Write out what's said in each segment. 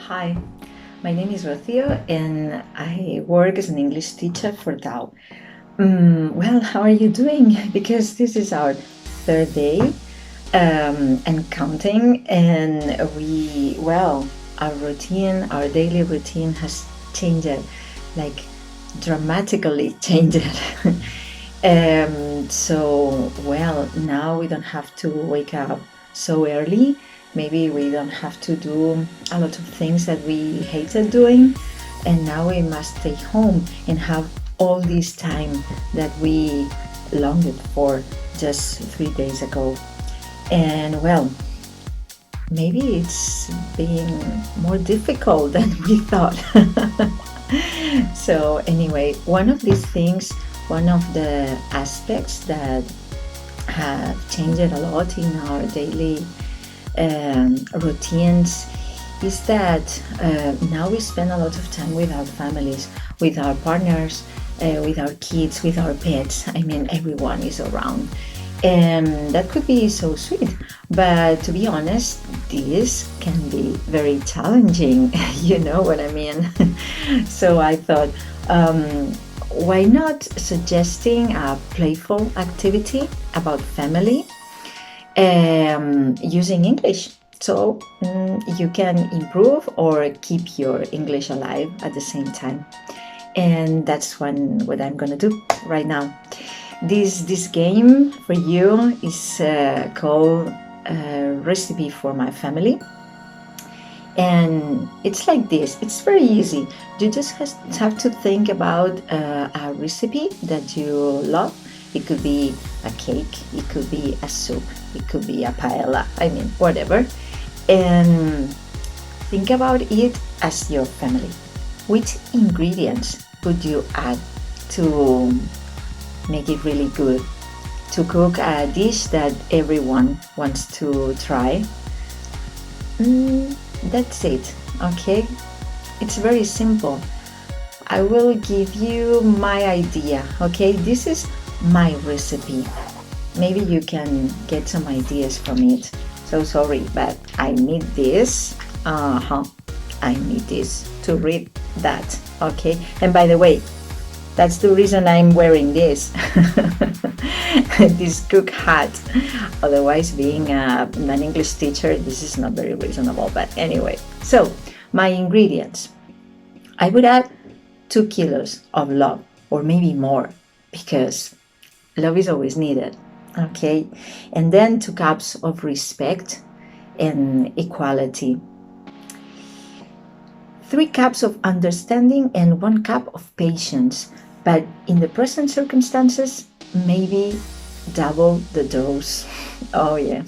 Hi, my name is Rocío and I work as an English teacher for Tau. Well, how are you doing? Because this is our third day and counting, and our routine, our daily routine has changed, like dramatically changed. Now we don't have to wake up so early. Maybe we don't have to do a lot of things that we hated doing, and now we must stay home and have all this time that we longed for just 3 days ago. And well, maybe it's being more difficult than we thought. So anyway, one of the aspects that have changed a lot in our daily routines is that now we spend a lot of time with our families, with our partners, with our kids, with our pets. I mean, everyone is around. And that could be so sweet. But to be honest, this can be very challenging. You know what I mean? So I thought, why not suggesting a playful activity about family using English? So you can improve or keep your English alive at the same time. And that's what I'm gonna do right now. This game for you is called Recipe for My Family. And it's like this. It's very easy. You just have to think about a recipe that you love. It could be a cake, it could be a soup, it could be a paella, I mean, whatever. And think about it as your family. Which ingredients would you add to make it really good? To cook a dish that everyone wants to try? That's it, okay? It's very simple. I will give you my idea, okay? This is my recipe. Maybe you can get some ideas from it. So sorry, but I need this. I need this to read that, okay? And by the way, that's the reason I'm wearing this. This cook hat. Otherwise, being an English teacher, this is not very reasonable. But anyway, so my ingredients. I would add 2 kilos of love, or maybe more, because love is always needed. Okay, and then 2 cups of respect and equality. 3 cups of understanding and 1 cup of patience. But in the present circumstances, maybe double the dose. Oh yeah.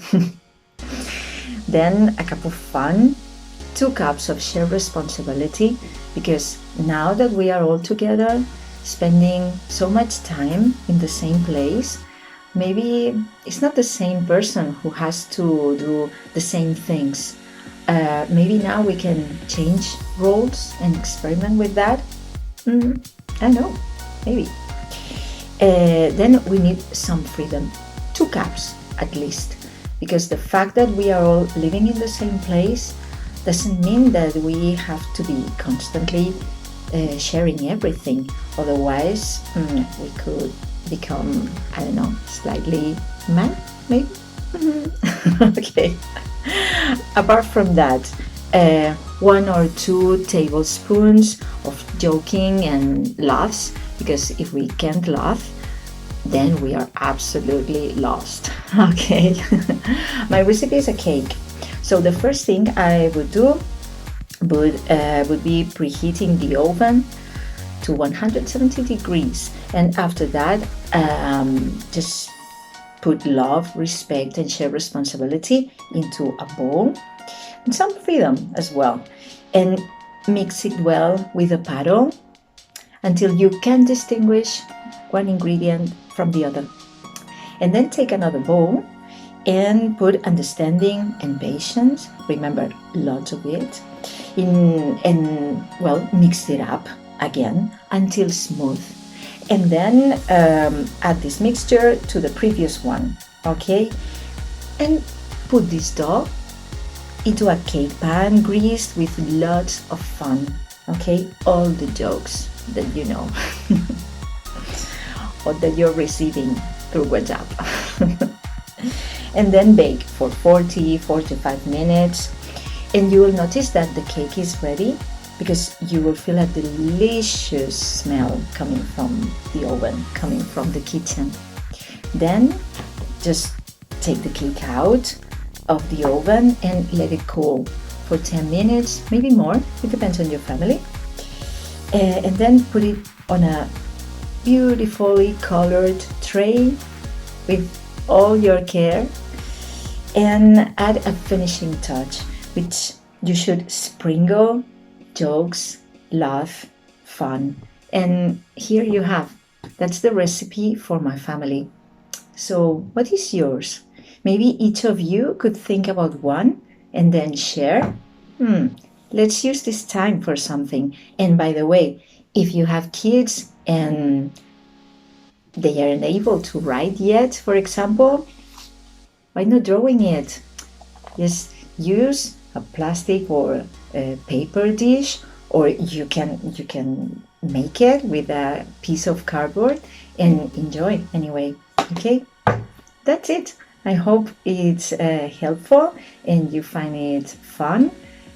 Then a cup of fun, 2 cups of shared responsibility, because now that we are all together, spending so much time in the same place, maybe it's not the same person who has to do the same things. Maybe now we can change roles and experiment with that. I know, maybe. Then we need some freedom, 2 cups at least, because the fact that we are all living in the same place doesn't mean that we have to be constantly sharing everything. Otherwise, we could become, I don't know, slightly mad, maybe? Okay. Apart from that, 1 or 2 tablespoons of joking and laughs, because if we can't laugh, then we are absolutely lost. Okay. My recipe is a cake. So the first thing I would do would be preheating the oven to 170 degrees, and after that just put love, respect, and share responsibility into a bowl, and some freedom as well, and mix it well with a paddle until you can distinguish one ingredient from the other. And then take another bowl and put understanding and patience, remember, lots of it, mix it up again until smooth. And then add this mixture to the previous one, okay? And put this dough into a cake pan greased with lots of fun. Okay, all the jokes that you know or that you're receiving through WhatsApp. And then bake for 45 minutes. And you will notice that the cake is ready because you will feel a delicious smell coming from the oven, coming from the kitchen. Then just take the cake out of the oven and let it cool for 10 minutes, maybe more. It depends on your family. And then put it on a beautifully colored tray with all your care, and add a finishing touch, which you should sprinkle jokes, laugh, fun. And here you have. That's the recipe for my family. So what is yours? Maybe each of you could think about one and then share. Let's use this time for something. And by the way, if you have kids and they are unable to write yet, for example, why not drawing it? Just use a plastic or a paper dish, or you can make it with a piece of cardboard and enjoy anyway. Okay, that's it. I hope it's helpful and you find it fun.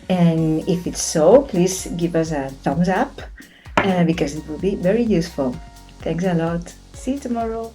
And if it's so, please give us a thumbs up because it will be very useful. Thanks a lot. See you tomorrow.